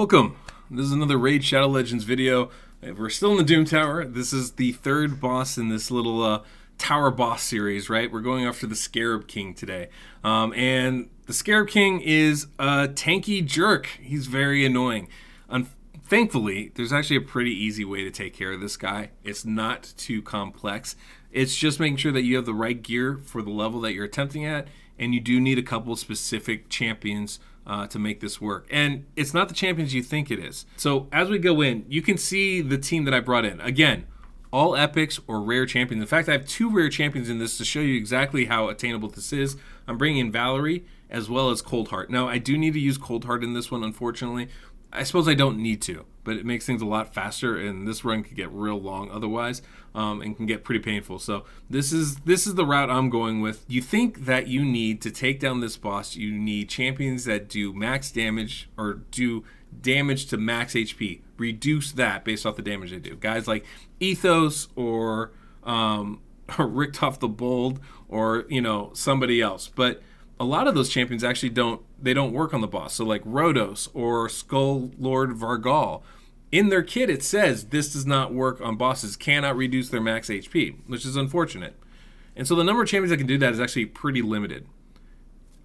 Welcome. This is another Raid Shadow Legends video. We're still in the Doom Tower. This is the third boss in this little tower boss series, right? We're going after the Scarab King today. And the Scarab King is a tanky jerk. He's very annoying. Thankfully, there's actually a pretty easy way to take care of this guy. It's not too complex. It's just making sure that you have the right gear for the level that you're attempting at, and you do need a couple of specific champions to make this work. And it's not the champions you think it is. So as we go in, you can see the team that I brought in. Again, all epics or rare champions. In fact, I have 2 rare champions in this to show you exactly how attainable this is. I'm bringing in Valerie as well as Coldheart. Now, I do need to use Coldheart in this one, unfortunately. I suppose I don't need to, but it makes things a lot faster, and this run could get real long otherwise, and can get pretty painful. So this is the route I'm going with. You think that you need to take down this boss, you need champions that do max damage or do damage to max HP. Reduce that based off the damage they do. Guys like Ethos or Richtof the Bold, or somebody else. But a lot of those champions actually don't work on the boss. So like Rhodos or Skull Lord Vargal, in their kit it says this does not work on bosses, cannot reduce their max HP, which is unfortunate. And so the number of champions that can do that is actually pretty limited.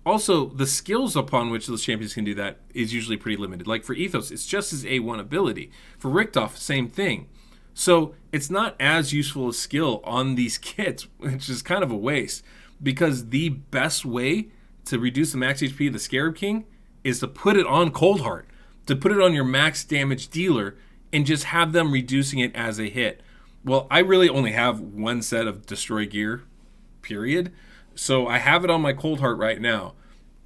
Also, the skills upon which those champions can do that is usually pretty limited. Like for Ethos, it's just his A1 ability. For Richtof, same thing. So it's not as useful a skill on these kits, which is kind of a waste, because the best way to reduce the max HP of the Scarab King is to put it on Coldheart, to put it on your max damage dealer, and just have them reducing it as a hit. Well, I really only have one set of Destroy gear, period. So I have it on my Coldheart right now.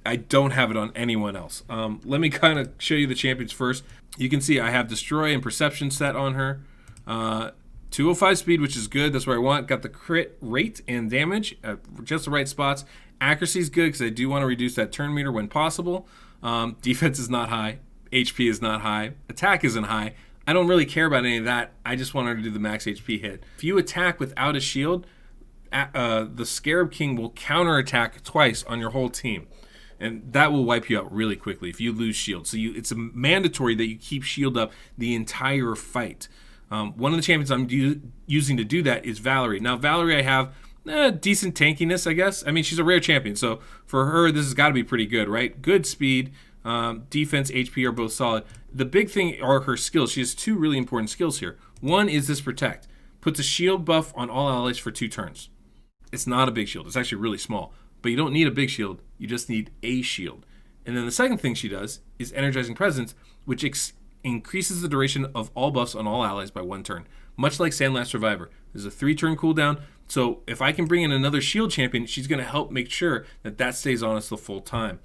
I don't have it on anyone else. Let me kind of show you the champions first. You can see I have Destroy and Perception set on her. 205 speed, which is good. That's where I want. Got the crit rate and damage at just the right spots. Accuracy is good because I do want to reduce that turn meter when possible. Defense is not high. HP is not high. Attack isn't high. I don't really care about any of that. I just want her to do the max HP hit. If you attack without a shield, the Scarab King will counterattack twice on your whole team. And that will wipe you out really quickly if you lose shield. So it's mandatory that you keep shield up the entire fight. One of the champions I'm using to do that is Valerie. Now, Valerie, I have decent tankiness, I guess. I mean, she's a rare champion, so for her, this has got to be pretty good, right? Good speed, defense, HP are both solid. The big thing are her skills. She has 2 really important skills here. One is this Protect. Puts a shield buff on all allies for 2 turns. It's not a big shield. It's actually really small. But you don't need a big shield. You just need a shield. And then the second thing she does is Energizing Presence, which increases the duration of all buffs on all allies by 1 turn. Much like Sandlast Survivor. There's a 3-turn cooldown. So if I can bring in another shield champion, she's going to help make sure that stays on us the full time.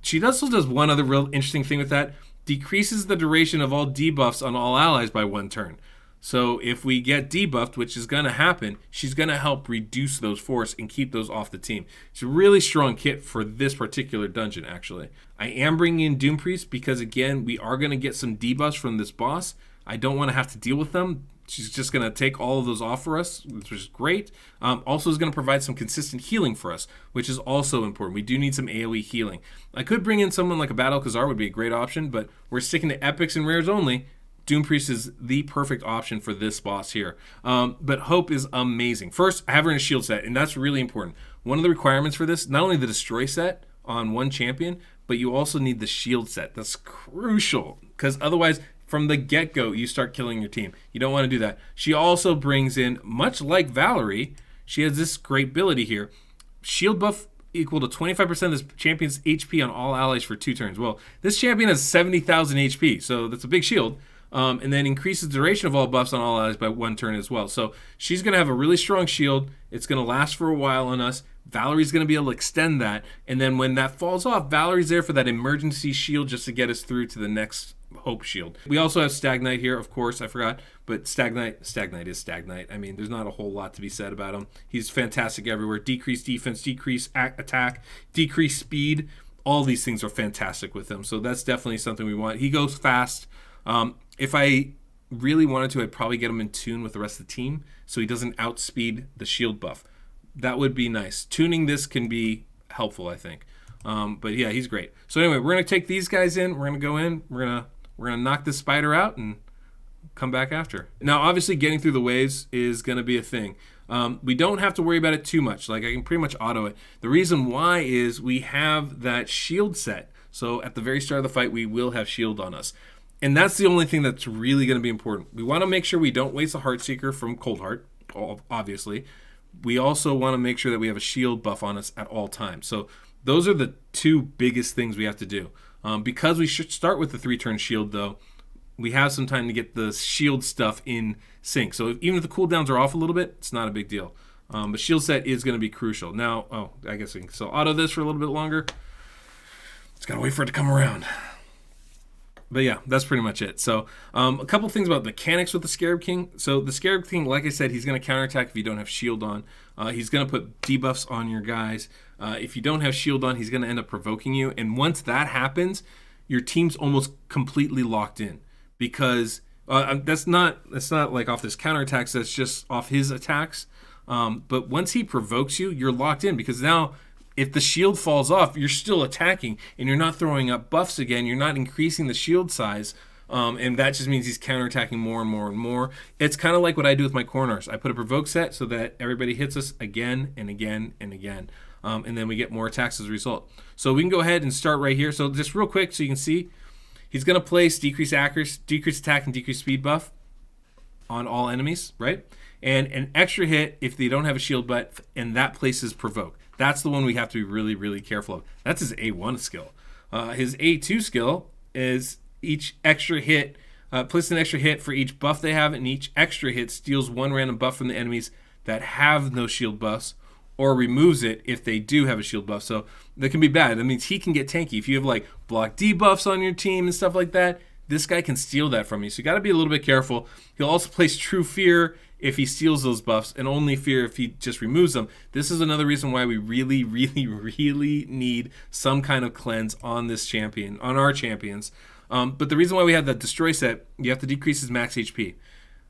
She also does one other real interesting thing with that. Decreases the duration of all debuffs on all allies by 1 turn. So if we get debuffed, which is going to happen, she's going to help reduce those force and keep those off the team. It's a really strong kit for this particular dungeon, actually. I am bringing in Doom Priest because, again, we are going to get some debuffs from this boss. I don't want to have to deal with them. She's just going to take all of those off for us, which is great. Also is going to provide some consistent healing for us, which is also important. We do need some AoE healing. I could bring in someone like a Battle Khazar, would be a great option, but we're sticking to epics and rares only. Doom Priest is the perfect option for this boss here. But Hope is amazing. First, I have her in a shield set, and that's really important. One of the requirements for this, not only the Destroy set on one champion, but you also need the shield set. That's crucial, because otherwise, from the get-go, you start killing your team. You don't want to do that. She also brings in, much like Valerie, she has this great ability here. Shield buff equal to 25% of this champion's HP on all allies for 2 turns. Well, this champion has 70,000 HP, so that's a big shield. And then increases the duration of all buffs on all allies by 1 turn as well. So she's going to have a really strong shield. It's going to last for a while on us. Valerie's going to be able to extend that. And then when that falls off, Valerie's there for that emergency shield just to get us through to the next Hope shield. We also have Stagnite here, of course, I forgot. But Stagnite is Stagnite. I mean, there's not a whole lot to be said about him. He's fantastic everywhere. Decreased defense, decreased attack, decreased speed. All these things are fantastic with him. So that's definitely something we want. He goes fast. If I really wanted to, I'd probably get him in tune with the rest of the team so he doesn't outspeed the shield buff. That would be nice. Tuning this can be helpful, I think. But yeah, he's great. So anyway, we're going to take these guys in. We're going to go in. We're We're going to knock this spider out and come back after. Now, obviously, getting through the waves is going to be a thing. We don't have to worry about it too much. Like, I can pretty much auto it. The reason why is we have that shield set. So at the very start of the fight, we will have shield on us. And that's the only thing that's really going to be important. We want to make sure we don't waste a Heartseeker from Cold Heart, obviously. We also want to make sure that we have a shield buff on us at all times. So those are the two biggest things we have to do. Because we should start with the 3-turn shield, though, we have some time to get the shield stuff in sync. So even if the cooldowns are off a little bit, it's not a big deal. But shield set is going to be crucial. Now, I guess we can still auto this for a little bit longer. Just got to wait for it to come around. But yeah, that's pretty much it. So a couple things about mechanics with the Scarab King. So the Scarab King, like I said, he's going to counterattack if you don't have shield on. He's going to put debuffs on your guys. If you don't have shield on, he's going to end up provoking you. And once that happens, your team's almost completely locked in. Because that's not like off his counterattacks, that's just off his attacks. But once he provokes you, you're locked in, because now if the shield falls off, you're still attacking and you're not throwing up buffs again. You're not increasing the shield size. And that just means he's counterattacking more and more and more. It's kind of like what I do with my corners. I put a provoke set so that everybody hits us again and again and again. And then we get more attacks as a result. So we can go ahead and start right here. So just real quick so you can see, he's going to place decrease accuracy, decrease attack, and decrease speed buff on all enemies, right? And an extra hit if they don't have a shield buff, and that places provoke. That's the one we have to be really, really careful of. That's his A1 skill. His A2 skill is each extra hit, place an extra hit for each buff they have, and each extra hit steals one random buff from the enemies that have no shield buffs, or removes it if they do have a shield buff. So that can be bad. That means he can get tanky. If you have like block debuffs on your team and stuff like that, this guy can steal that from you. So you got to be a little bit careful. He'll also place True Fear if he steals those buffs, and only Fear if he just removes them. This is another reason why we really, really, really need some kind of cleanse on this champion, on our champions. But the reason why we have that Destroy set, you have to decrease his max HP,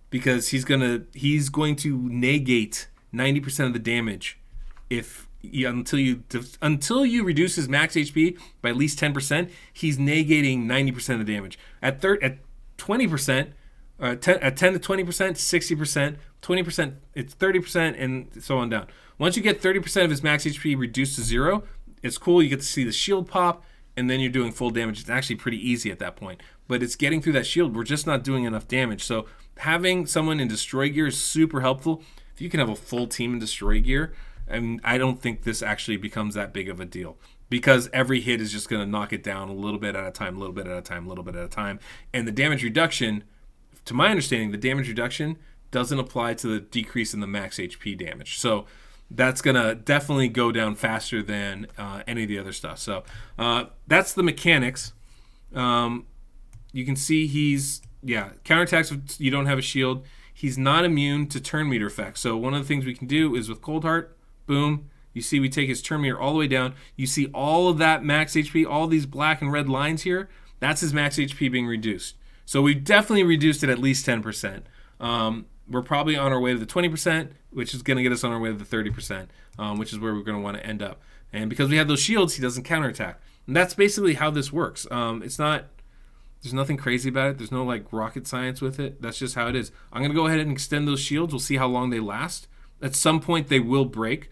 because he's going to negate 90% of the damage until you reduce his max HP by at least 10%. He's negating 90% of the damage. At 20%. At 10 to 20%, 60%, 20%, it's 30%, and so on down. Once you get 30% of his max HP reduced to 0, it's cool. You get to see the shield pop, and then you're doing full damage. It's actually pretty easy at that point. But it's getting through that shield. We're just not doing enough damage. So having someone in Destroy Gear is super helpful. If you can have a full team in Destroy Gear, I don't think this actually becomes that big of a deal, because every hit is just going to knock it down a little bit at a time, a little bit at a time, a little bit at a time. And the damage reduction, to my understanding, the damage reduction doesn't apply to the decrease in the max HP damage. So that's going to definitely go down faster than any of the other stuff. So that's the mechanics. You can see he's, counterattacks if you don't have a shield. He's not immune to turn meter effects. So one of the things we can do is with Cold Heart, boom, you see we take his turn meter all the way down. You see all of that max HP, all these black and red lines here, that's his max HP being reduced. So we've definitely reduced it at least 10%. We're probably on our way to the 20%, which is going to get us on our way to the 30%, which is where we're going to want to end up. And because we have those shields, he doesn't counterattack. And that's basically how this works. There's nothing crazy about it. There's no like rocket science with it. That's just how it is. I'm going to go ahead and extend those shields. We'll see how long they last. At some point, they will break.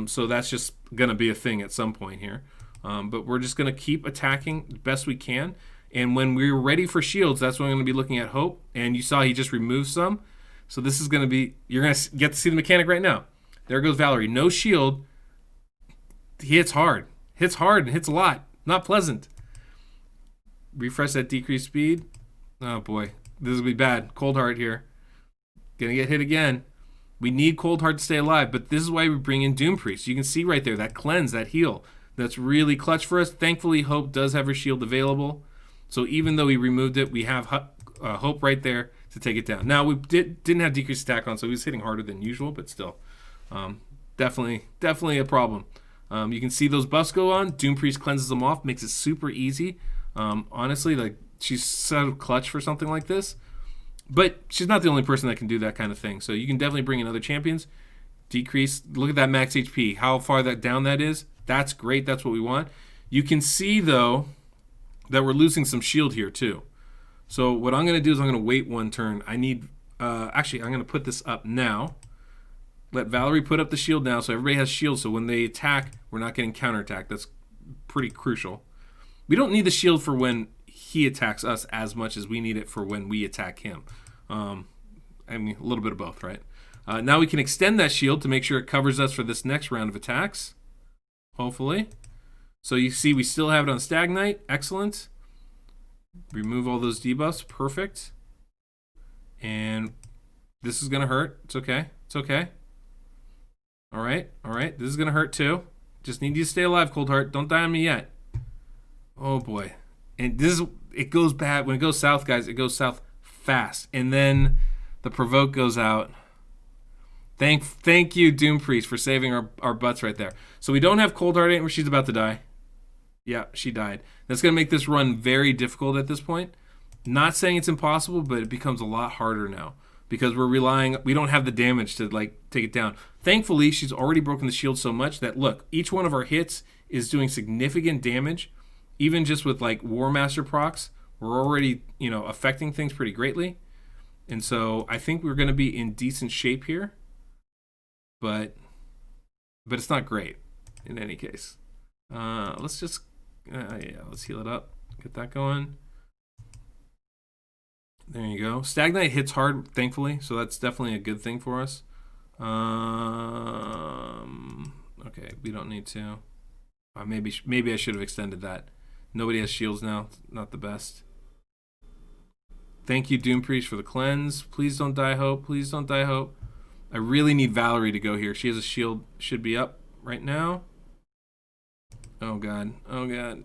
So that's just going to be a thing at some point here. But we're just going to keep attacking the best we can. And when we're ready for shields, that's when I'm going to be looking at Hope. And you saw he just removed some. So this is going to be, you're going to get to see the mechanic right now. There goes Valerie. No shield. He hits hard. Hits hard and hits a lot. Not pleasant. Refresh that decreased speed. Oh boy. This is going to be bad. Cold Heart here. Going to get hit again. We need Cold Heart to stay alive. But this is why we bring in Doom Priest. You can see right there, that cleanse, that heal. That's really clutch for us. Thankfully, Hope does have her shield available. So even though we removed it, we have Hope right there to take it down. Now, we didn't have decreased attack on, so he was hitting harder than usual, but still. Definitely a problem. You can see those buffs go on. Doom Priest cleanses them off, makes it super easy. Honestly, like, she's so clutch for something like this. But she's not the only person that can do that kind of thing. So you can definitely bring in other champions. Decrease. Look at that max HP. How far down that is. That's great. That's what we want. You can see, though, that we're losing some shield here too. So what I'm going to do is I'm going to wait one turn. I need, actually, I'm going to put this up now. Let Valerie put up the shield now so everybody has shields. So when they attack, we're not getting counterattacked. That's pretty crucial. We don't need the shield for when he attacks us as much as we need it for when we attack him. I mean, a little bit of both, right? Now we can extend that shield to make sure it covers us for this next round of attacks. Hopefully. So you see we still have it on Stag Knight. Excellent. Remove all those debuffs. Perfect. And this is going to hurt. It's okay. It's okay. All right. All right. This is going to hurt too. Just need you to stay alive, Coldheart. Don't die on me yet. Oh, boy. And this is, it goes bad. When it goes south, guys, it goes south fast. And then the provoke goes out. Thank you, Doom Priest, for saving our butts right there. So we don't have Coldheart anymore. She's about to die. Yeah, she died. That's going to make this run very difficult at this point. Not saying it's impossible, but it becomes a lot harder now because we don't have the damage to like take it down. Thankfully, she's already broken the shield so much that, look, each one of our hits is doing significant damage. Even just with like War Master procs, we're already, affecting things pretty greatly. And so I think we're going to be in decent shape here. But it's not great in any case. Let's just, let's heal it up. Get that going. There you go. Stag Knight hits hard, thankfully, so that's definitely a good thing for us. Okay, we don't need to. Maybe I should have extended that. Nobody has shields now. Not the best. Thank you, Doom Priest, for the cleanse. Please don't die, Hope. Please don't die, Hope. I really need Valerie to go here. She has a shield. Should be up right now. Oh, God. Oh, God.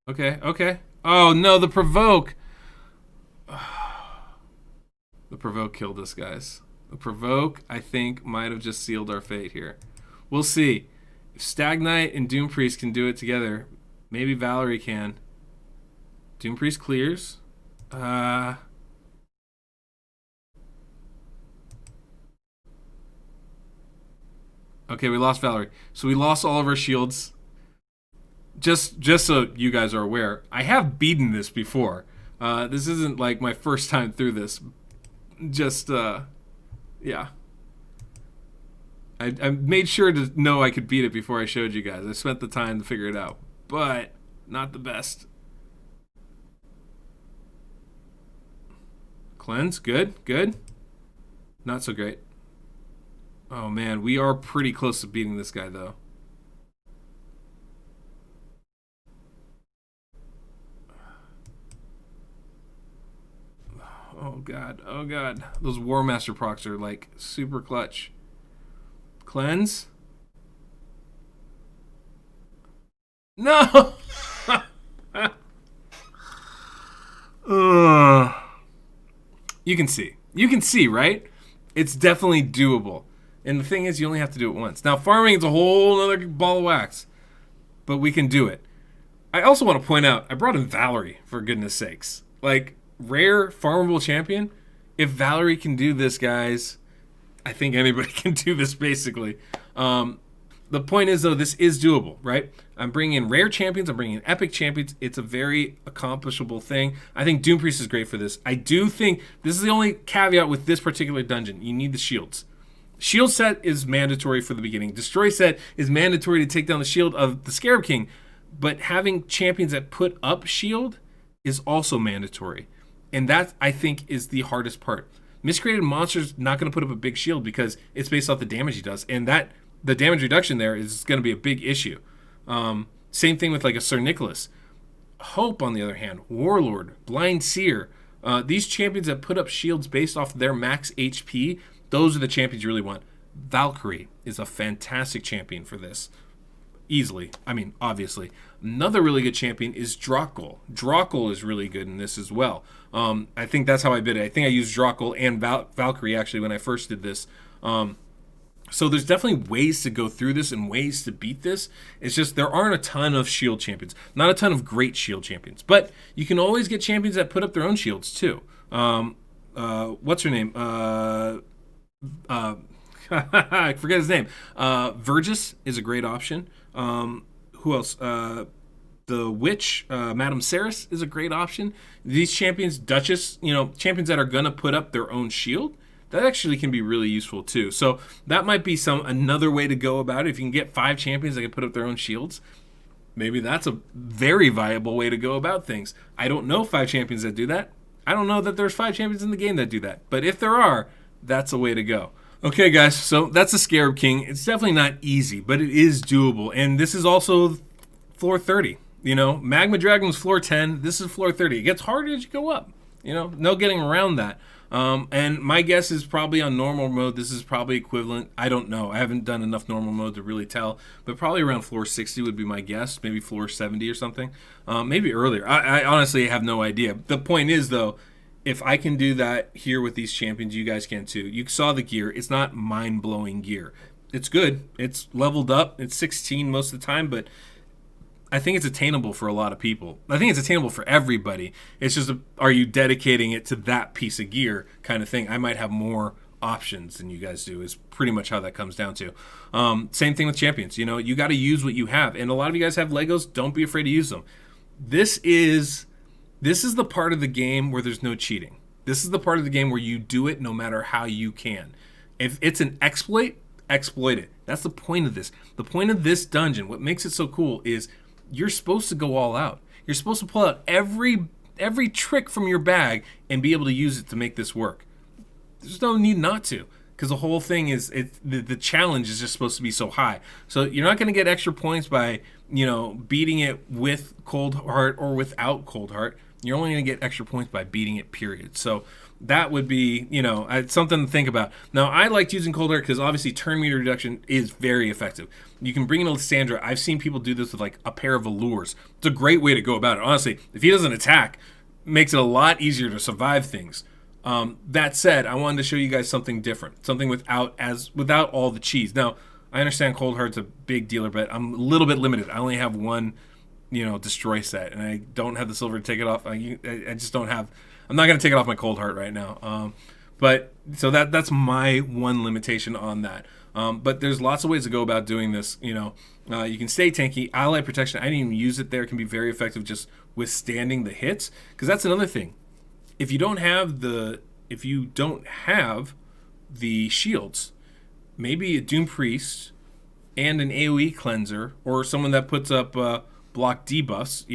Okay, okay. Oh, no, the provoke. The provoke killed us, guys. The provoke, I think, might have just sealed our fate here. We'll see. If Stag Knight and Doom Priest can do it together, maybe Valerie can. Doom Priest clears. Okay, we lost Valerie. So we lost all of our shields. Just so you guys are aware, I have beaten this before. This isn't like my first time through this. Yeah. I made sure to know I could beat it before I showed you guys. I spent the time to figure it out. But not the best. Cleanse, good, good. Not so great. Oh man, we are pretty close to beating this guy though. Oh god, oh god. Those War Master procs are like super clutch. Cleanse? No! You can see. You can see, right? It's definitely doable. And the thing is, you only have to do it once. Now, farming is a whole other ball of wax. But we can do it. I also want to point out, I brought in Valerie, for goodness sakes. Like, rare farmable champion. If Valerie can do this, guys, I think anybody can do this, basically. The point is, though, this is doable, right? I'm bringing in rare champions. I'm bringing in epic champions. It's a very accomplishable thing. I think Doom Priest is great for this. I do think this is the only caveat with this particular dungeon. You need the shields. Shield set is mandatory for the beginning. Destroy set is mandatory to take down the shield of the Scarab King. But having champions that put up shield is also mandatory. And that, I think, is the hardest part. Miscreated Monster's not going to put up a big shield because it's based off the damage he does. And that the damage reduction there is going to be a big issue. Same thing with like a Sir Nicholas. Hope, on the other hand, Warlord, Blind Seer, these champions that put up shields based off their max HP, those are the champions you really want. Valkyrie is a fantastic champion for this. Easily. I mean, obviously. Another really good champion is Drokul. Drokul is really good in this as well. I think that's how I bid it. I think I used Drokul and Valkyrie actually when I first did this. So there's definitely ways to go through this and ways to beat this. It's just there aren't a ton of shield champions. Not a ton of great shield champions. But you can always get champions that put up their own shields too. What's her name? I forget his name. Vergis is a great option. Who else? the Witch, Madame Ceres, is a great option. These champions, Duchess, champions that are going to put up their own shield, that actually can be really useful too. So that might be another way to go about it. If you can get 5 champions that can put up their own shields, maybe that's a very viable way to go about things. I don't know 5 champions that do that. I don't know that there's 5 champions in the game that do that. But if there are, that's a way to go. Okay, guys, so that's the Scarab King. It's definitely not easy, but it is doable. And this is also floor 30. Magma Dragon was floor 10. This is floor 30. It gets harder as you go up. No getting around that. And my guess is probably on normal mode, this is probably equivalent. I don't know. I haven't done enough normal mode to really tell, but probably around floor 60 would be my guess. Maybe floor 70 or something. Maybe earlier. I honestly have no idea. The point is, though, if I can do that here with these champions, you guys can too. You saw the gear. It's not mind-blowing gear. It's good. It's leveled up. It's 16 most of the time, but I think it's attainable for a lot of people. I think it's attainable for everybody. It's just, are you dedicating it to that piece of gear kind of thing? I might have more options than you guys do, is pretty much how that comes down to. Same thing with champions. You got to use what you have. And a lot of you guys have Legos. Don't be afraid to use them. This is the part of the game where there's no cheating. This is the part of the game where you do it no matter how you can. If it's an exploit it. That's the point of this. The point of this dungeon, what makes it so cool, is you're supposed to go all out. You're supposed to pull out every trick from your bag and be able to use it to make this work. There's no need not to, because the whole thing is the challenge is just supposed to be so high. So you're not going to get extra points by beating it with Cold Heart or without Cold Heart. You're only going to get extra points by beating it, period. So that would be, something to think about. Now, I liked using Cold Heart because obviously turn meter reduction is very effective. You can bring in Lysandra. I've seen people do this with like a pair of allures. It's a great way to go about it. Honestly, if he doesn't attack, it makes it a lot easier to survive things. That said, I wanted to show you guys something different, something without all the cheese. Now, I understand Cold Heart's a big dealer, but I'm a little bit limited. I only have one, destroy set, and I don't have the silver to take it off. I just don't have. I'm not going to take it off my Cold Heart right now. But so that's my one limitation on that. But there's lots of ways to go about doing this. You can stay tanky. Ally protection, I didn't even use it there. It can be very effective just withstanding the hits, because that's another thing. If you don't have the shields, maybe a Doom Priest and an AoE cleanser, or someone that puts up block debuffs,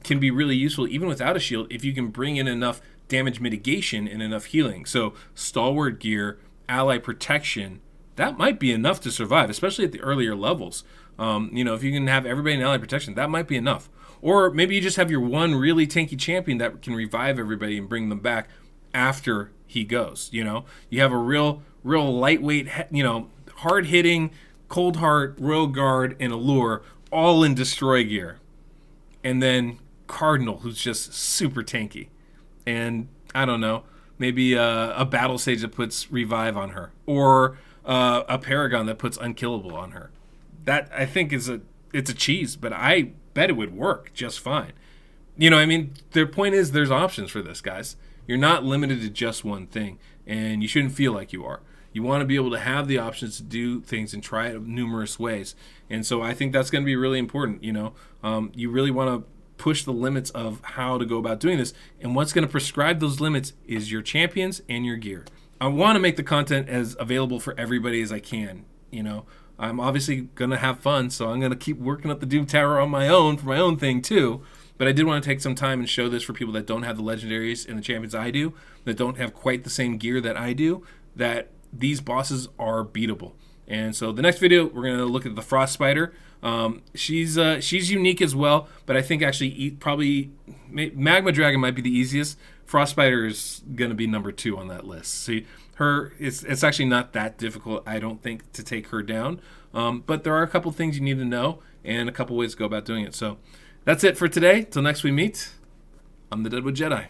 can be really useful even without a shield if you can bring in enough damage mitigation and enough healing. So stalwart gear, ally protection, that might be enough to survive, especially at the earlier levels. If you can have everybody in ally protection, that might be enough. Or maybe you just have your one really tanky champion that can revive everybody and bring them back after he goes. You have a real lightweight, hard-hitting Cold Heart, Royal Guard, and Allure all in destroy gear. And then Cardinal, who's just super tanky. And I don't know, maybe a battle stage that puts revive on her, or a Paragon that puts unkillable on her. That, I think, it's a cheese, but I bet it would work just fine. Their point is there's options for this, guys. You're not limited to just one thing, and you shouldn't feel like you are. You want to be able to have the options to do things and try it numerous ways. And so I think that's going to be really important. You really want to push the limits of how to go about doing this. And what's going to prescribe those limits is your champions and your gear. I want to make the content as available for everybody as I can. I'm obviously going to have fun, so I'm going to keep working up the Doom Tower on my own for my own thing too. But I did want to take some time and show this for people that don't have the legendaries and the champions I do, that don't have quite the same gear that I do, that these bosses are beatable. And so the next video, we're going to look at the Frost Spider. She's unique as well, but I think actually probably Magma Dragon might be the easiest. Frost Spider is going to be number 2 on that list. See, it's actually not that difficult, I don't think, to take her down. But there are a couple things you need to know and a couple ways to go about doing it. So that's it for today. Till next we meet, I'm the Deadwood Jedi.